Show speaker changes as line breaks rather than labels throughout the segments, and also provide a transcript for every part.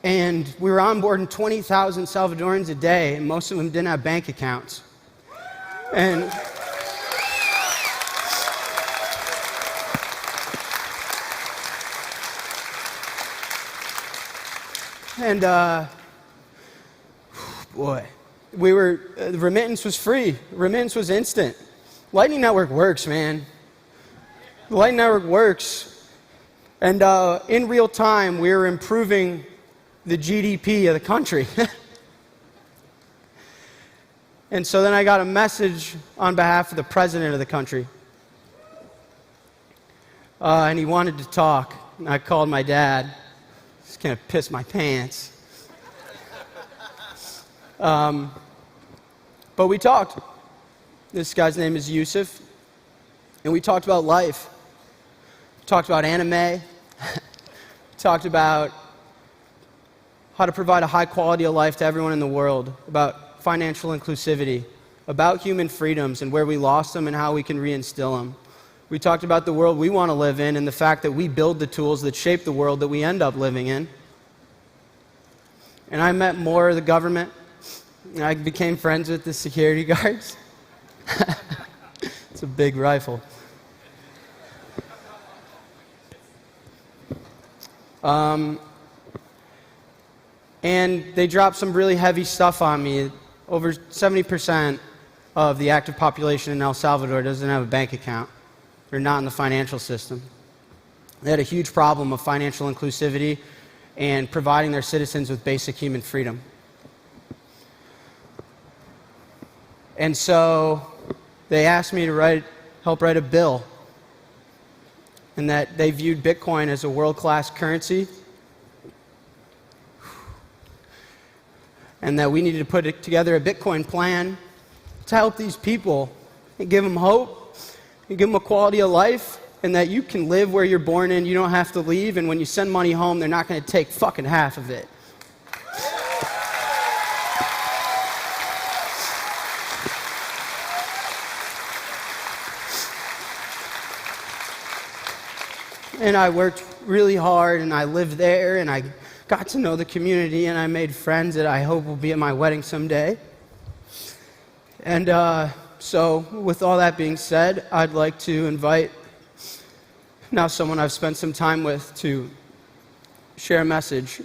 And we were onboarding 20,000 Salvadorans a day, and most of them didn't have bank accounts. And boy, the remittance was free. Remittance was instant. Lightning Network works, man. The Lightning Network works. And in real time, we were improving the GDP of the country. And so then I got a message on behalf of the president of the country. And he wanted to talk. And I called my dad. Just kind of pissed my pants. But we talked. This guy's name is Yusuf. And we talked about life. We talked about anime. Talked about how to provide a high quality of life to everyone in the world, about financial inclusivity, about human freedoms and where we lost them and how we can reinstill them. We talked about the world we want to live in and the fact that we build the tools that shape the world that we end up living in. And I met more of the government. And I became friends with the security guards. It's a big rifle. And they dropped some really heavy stuff on me. Over 70% of the active population in El Salvador doesn't have a bank account. They're not in the financial system. They had a huge problem of financial inclusivity and providing their citizens with basic human freedom. And so they asked me to help write a bill, and that they viewed Bitcoin as a world-class currency, and that we needed to put together a Bitcoin plan to help these people and give them hope and give them a quality of life, and that you can live where you're born in, you don't have to leave, and when you send money home, they're not going to take fucking half of it. And I worked really hard, and I lived there, and I got to know the community, and I made friends that I hope will be at my wedding someday. And so, with all that being said, I'd like to invite now someone I've spent some time with to share a message.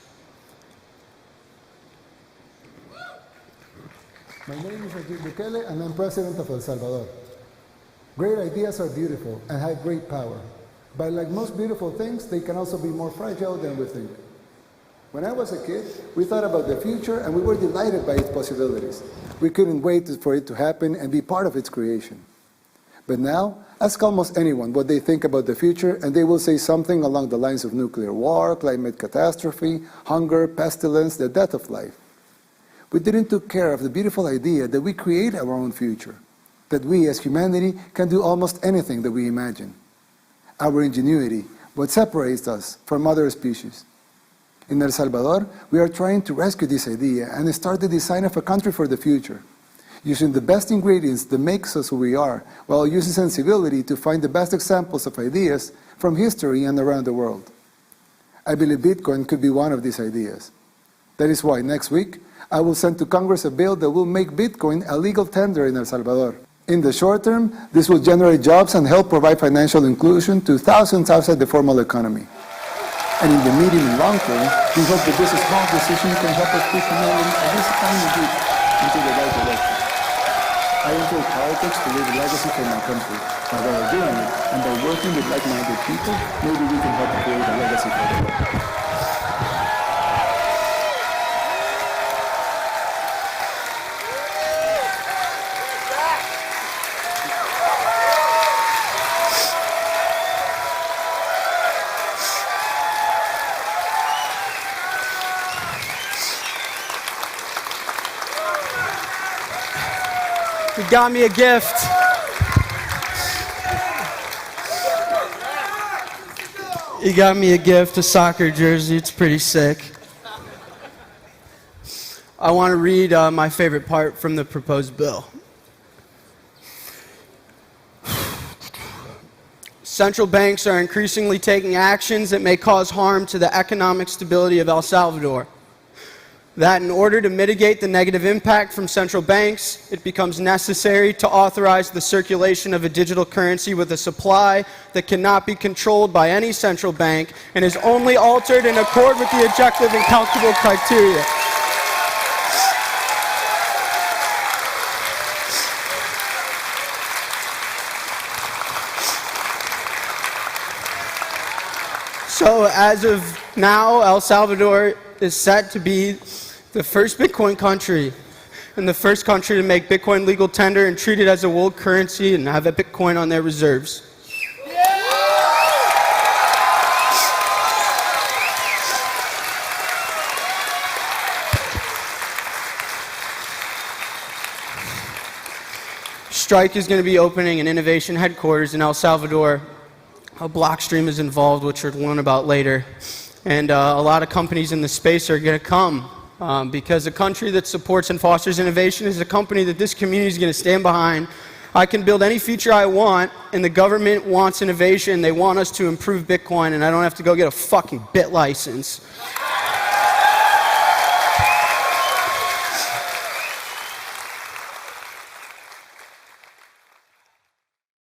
My name is Jack Mahlers, and I'm president of El Salvador. Great ideas are beautiful and have great power. But like most beautiful things, they can also be more fragile than we think. When I was a kid, we thought about the future and we were delighted by its possibilities. We couldn't wait for it to happen and be part of its creation. But now, ask almost anyone what they think about the future and they will say something along the lines of nuclear war, climate catastrophe, hunger, pestilence, the death of life. We didn't take care of the beautiful idea that we create our own future, that we as humanity can do almost anything that we imagine. Our ingenuity, what separates us from other species. In El Salvador, we are trying to rescue this idea and start the design of a country for the future, using the best ingredients that makes us who we are, while using sensibility to find the best examples of ideas from history and around the world. I believe Bitcoin could be one of these ideas. That is why next week, I will send to Congress a bill that will make Bitcoin a legal tender in El Salvador. In the short term, this will generate jobs and help provide financial inclusion to thousands outside the formal economy. And in the medium and long term, we hope that this small decision can help us push humanity and this economy deep into the right direction. I enter politics to leave a legacy for my country. By while doing it, and by working with like-minded people, maybe we can help create a legacy for the world.
He got me a gift. He got me a gift, a soccer jersey. It's pretty sick. I want to read my favorite part from the proposed bill. Central banks are increasingly taking actions that may cause harm to the economic stability of El Salvador. that in order to mitigate the negative impact from central banks, it becomes necessary to authorize the circulation of a digital currency with a supply that cannot be controlled by any central bank and is only altered in accord with the objective and calculable criteria. So as of now, El Salvador is set to be the first Bitcoin country and the first country to make Bitcoin legal tender and treat it as a world currency and have a Bitcoin on their reserves. Strike is going to be opening an innovation headquarters in El Salvador. Blockstream is involved, which we'll learn about later. And a lot of companies in the space are going to come because a country that supports and fosters innovation is a company that this community is going to stand behind. I can build any feature I want, and the government wants innovation. They want us to improve Bitcoin, and I don't have to go get a fucking bit license.